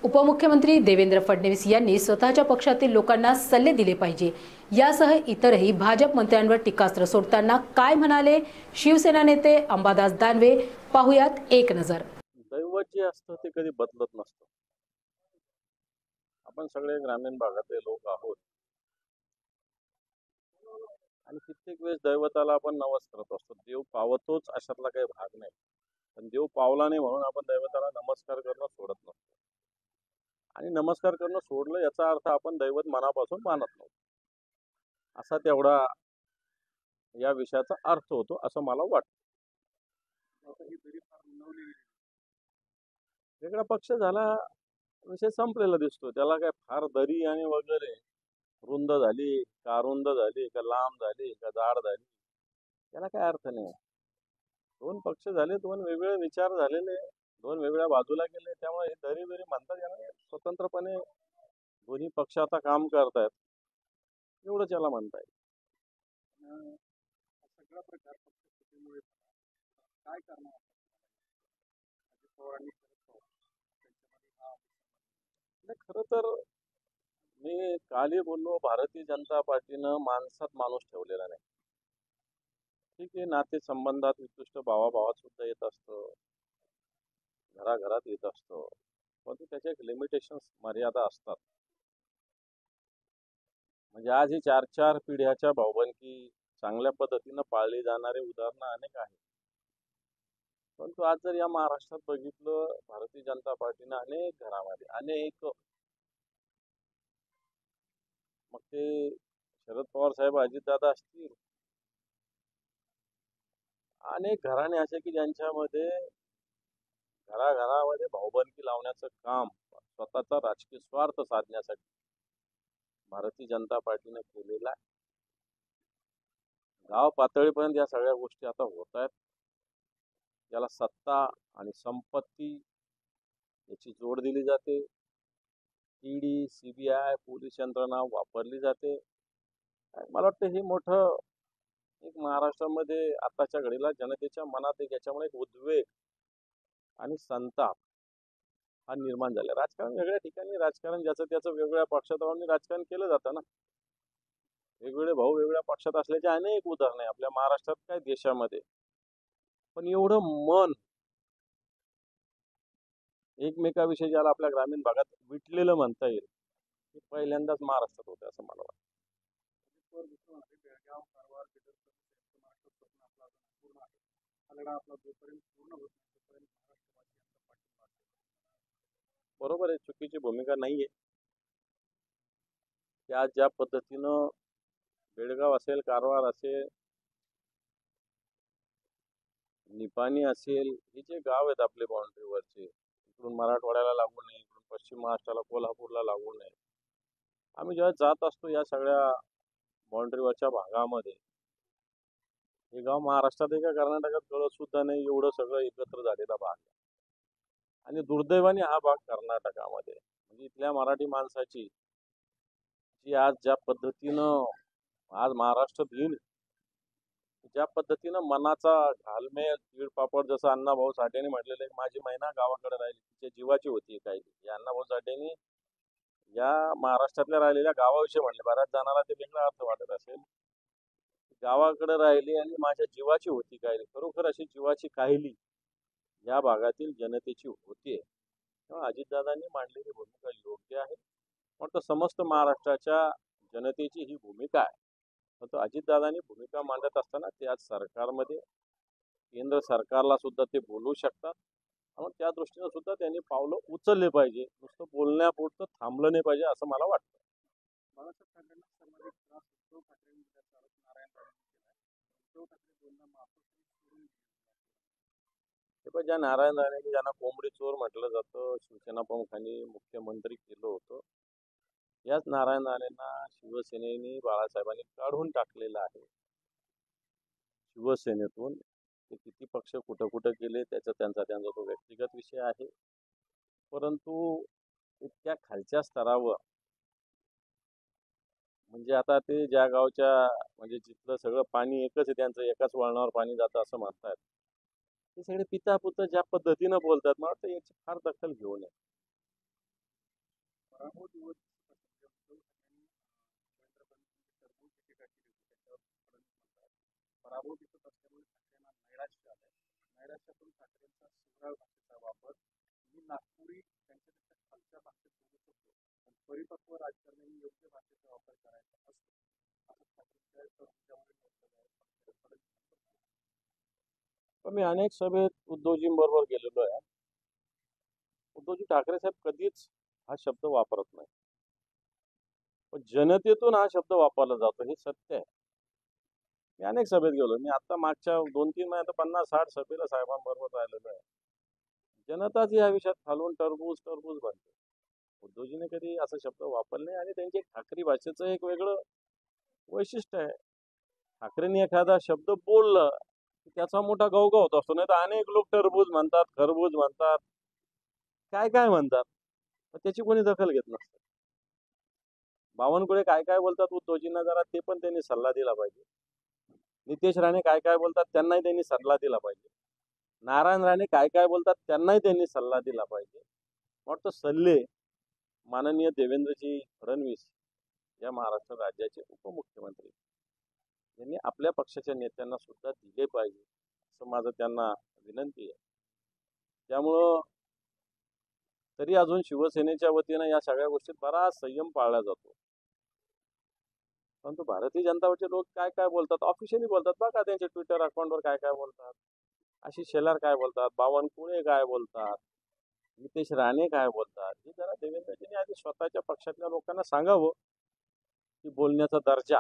उपमुख्यमंत्री देवेंद्र फडणवीस यांनी स्वतःच्या पक्षातील लोकांना सल्ले दिले पाहिजे, यासह इतरही भाजप मंत्र्यांवर टीकास्त्र सोडताना काय म्हणाले शिवसेना नेते अंबादास दानवे, पाहुयात एक नजर। दैवत जे असतं ते कधी बदलत नसतं। आपण सगळे ग्रामीण भागातले लोक आहोत आणि कित्येक वेळेस दैवताला आपण नवस करत असतो। देव पावतोच अशातला काही भाग नाही, पण देव पावला नाही म्हणून आपण दैवताला नमस्कार करणं सोडत नसतो। आणि नमस्कार करणं सोडलं याचा अर्थ आपण दैवत मनापासून मानत नव्हतो, असा तेवढा या विषयाचा अर्थ होतो असं मला वाटतं। वेगळा पक्ष झाला, विषय संपलेला दिसतो। त्याला काय फार दरी आणि वगैरे रुंद झाली का अरुंद झाली का लांब झाली का जाड झाली, त्याला काय अर्थ नाही। दोन पक्ष झाले, दोन वेगवेगळे विचार झालेले, दोन वेगळ्या बाजूला गेले, त्यामुळे हे दरी दरी म्हणतात याला स्वतंत्रपणे दोन्ही पक्ष आता काम करतायत, एवढंच याला म्हणता येईल। सगळा प्रकार पक्षफुटीमुळे काय करणार खरं तर मी कालही बोललो, भारतीय जनता पार्टीनं माणसात माणूस ठेवलेला नाही। ठीक आहे, नाते संबंधात उत्कृष्ट भावाभावात सुद्धा येत असतं, घराघरात येत असतं, परंतु त्याच्या एक लिमिटेशन्स मर्यादा असतात। म्हणजे आज ही 4-4 पिढ्याच्या भाऊबंदकी चांगल्या पद्धतीनं पाळली जाणारे उदाहरणं अनेक आहेत। परंतु आज जर या महाराष्ट्रात बघितलं, भारतीय जनता पार्टीनं अनेक घरामध्ये अनेक, मग ते शरद पवार साहेब, अजितदादा असतील, अनेक घराणे असे की ज्यांच्यामध्ये घराघरामध्ये भाऊबंदकी लावण्याचं काम स्वतःचा राजकीय स्वार्थ साधण्यासाठी भारतीय जनता पार्टीने केलेला आहे। गाव पातळीपर्यंत या सगळ्या गोष्टी आता होत आहेत। याला सत्ता आणि संपत्ती याची जोड दिली जाते, ईडी, सीबीआय, पोलीस यंत्रणा वापरली जाते। मला वाटतं हे मोठं एक महाराष्ट्रामध्ये आताच्या घडीला जनतेच्या मनात एक याच्यामुळे एक उद्वेग आणि संताप हा निर्माण झाला। राजकारण वेगळ्या ठिकाणी, राजकारण ज्याचं त्याचं वेगवेगळ्या पक्षात राजकारण केलं जातं ना। वेगवेगळे भाऊ वेगवेगळ्या पक्षात असल्याचे अनेक उदाहरण आहे आपल्या महाराष्ट्रात, काय देशामध्ये। पण एवढं मन एकमेकाविषयी ज्याला आपल्या ग्रामीण भागात विटलेलं म्हणता येईल, हे पहिल्यांदाच महाराष्ट्रात होतं असं मला वाटतं। बरोबर आहे, चुकीची भूमिका नाहीये। त्या ज्या पद्धतीनं बेळगाव असेल, कारवार असेल, निपाणी असेल, हे जे गाव आहेत आपले बाउंड्रीवरचे, इकडून मराठवाड्याला लागून नये, इकडून पश्चिम महाराष्ट्राला, कोल्हापूरला लागून नये, आम्ही जेव्हा जात असतो या सगळ्या बाउंड्रीवरच्या भागामध्ये, हे गाव महाराष्ट्रात आहे का कर्नाटकात कळत सुद्धा नाही, एवढं सगळं एकत्र झालेला भाग आहे। आणि दुर्दैवाने हा भाग कर्नाटकामध्ये, म्हणजे इथल्या मराठी माणसाची जी आज ज्या पद्धतीनं आज महाराष्ट्र दिन ज्या पद्धतीनं मनाचा घालमेल, तीळ पापड, जसं अण्णाभाऊ साठेंनी म्हटलेलं, माझी महिना गावाकडे राहिली, तिच्या जीवाची होती काही। या अण्णाभाऊ साठेंनी या महाराष्ट्रातल्या राहिलेल्या गावाविषयी म्हणले, बऱ्याच जणांना ते वेगळा अर्थ वाटत असेल, गावाकडे राहिली आणि माझ्या जीवाची होती काहिली। खरोखर अशी जीवाची काहिली या भागातील जनतेची होती। तेव्हा अजितदादांनी मांडलेली भूमिका योग्य आहे, पण समस्त महाराष्ट्राच्या जनतेची ही भूमिका आहे। परंतु अजितदादांनी भूमिका मांडत असताना ते आज सरकारमध्ये, केंद्र सरकारला सुद्धा ते बोलू शकतात, आणि त्या दृष्टीने सुद्धा त्यांनी पावलं उचलले पाहिजे। नुसतं बोलण्यापुरतं थांबलं नाही पाहिजे असं मला वाटतं। ज्या नारायण राणे ज्यांना कोंबडी चोर म्हटलं जातं, शिवसेना प्रमुखांनी मुख्यमंत्री केलं होतं, याच नारायण राणेंना शिवसेनेने, बाळासाहेबांनी काढून टाकलेलं आहे शिवसेनेतून। ते किती पक्ष कुठं कुठं गेले त्यांचा तो व्यक्तिगत विषय आहे, परंतु इतक्या खालच्या स्तरावर, म्हणजे आता ते ज्या गावच्या, म्हणजे जिथलं सगळं पाणी एकच आहे, त्यांचं एकाच वळणावर पाणी जातं असं म्हणतात, ते सगळे पिता पुत्र ज्या पद्धतीनं बोलतात, मला वाटतं याची फार दखल घेऊ नये। पराभव दिवस दिसत असेल. उद्धव ठाकरेंनी देवेंद्र फडणवीस टीका केली होती. त्याच्यावर फडणवीस म्हणतात पराभव दिसत असल्यामुळे ठाकरेंना नैराश्य आलंय. नैराश्यातून ठाकरेंचा सुराळ भाषेचा वापर मी नागपुरी त्यांच्यापेक्षा खालच्या भाषेत बोलू शकतो, पण परिपक्व राजकारण्यांनी योग्य भाषेचा वापर करायचा असतो असं ठाकरेंच्या टर्मच्यामध्ये म्हटलं आहे. फडणवीस पण मी अनेक सभेत उद्धवजींबरोबर गेलेलो आहे. उद्धवजी ठाकरे साहेब कधीच हा शब्द वापरत नाही, पण जनतेतून हा शब्द वापरला जातो हे सत्य आहे. मी अनेक सभेत गेलो. मी आता मागच्या 2-3 महिन्यात 50-60 सभेला साहेबांबरोबर राहिलेलो आहे. जनताच या विषयात खालून टरबूज बनते. उद्धवजीने कधी असा शब्द वापरला नाही आणि त्यांचे ठाकरी भाषेचं एक वेगळं वैशिष्ट्य आहे. ठाकरेंनी एखादा शब्द बोललं की त्याचा मोठा गवगा होत असतो. नाही तर अनेक लोक टरबूज म्हणतात, खरबूज म्हणतात, काय काय म्हणतात, पण त्याची कोणी दखल घेत नसतं. बावनकुळे काय काय बोलतात उद्धवजींना जरा ते पण त्यांनी सल्ला दिला पाहिजे. नितेश राणे काय काय बोलतात त्यांनाही त्यांनी सल्ला दिला पाहिजे. नारायण राणे काय काय बोलतात त्यांनाही त्यांनी सल्ला दिला पाहिजे. वाटतं सल्ले माननीय देवेंद्रजी फडणवीस या महाराष्ट्र राज्याचे उपमुख्यमंत्री यांनी आपल्या पक्षाच्या नेत्यांना सुद्धा दिले पाहिजे असं माझं त्यांना विनंती आहे. त्यामुळं तरी अजून शिवसेनेच्या वतीनं या सगळ्या गोष्टीत बराच संयम पाळला जातो. परंतु भारतीय जनता पार्टीचे लोक काय काय बोलतात, ऑफिशियली बोलतात बघा, त्यांच्या ट्विटर अकाउंटवर काय काय बोलतात, आशिष शेलार काय बोलतात, बावनकुळे काय बोलतात, नितेश राणे काय बोलतात, हे जरा देवेंद्रजींनी आधी स्वतःच्या पक्षातल्या लोकांना सांगावं की बोलण्याचा दर्जा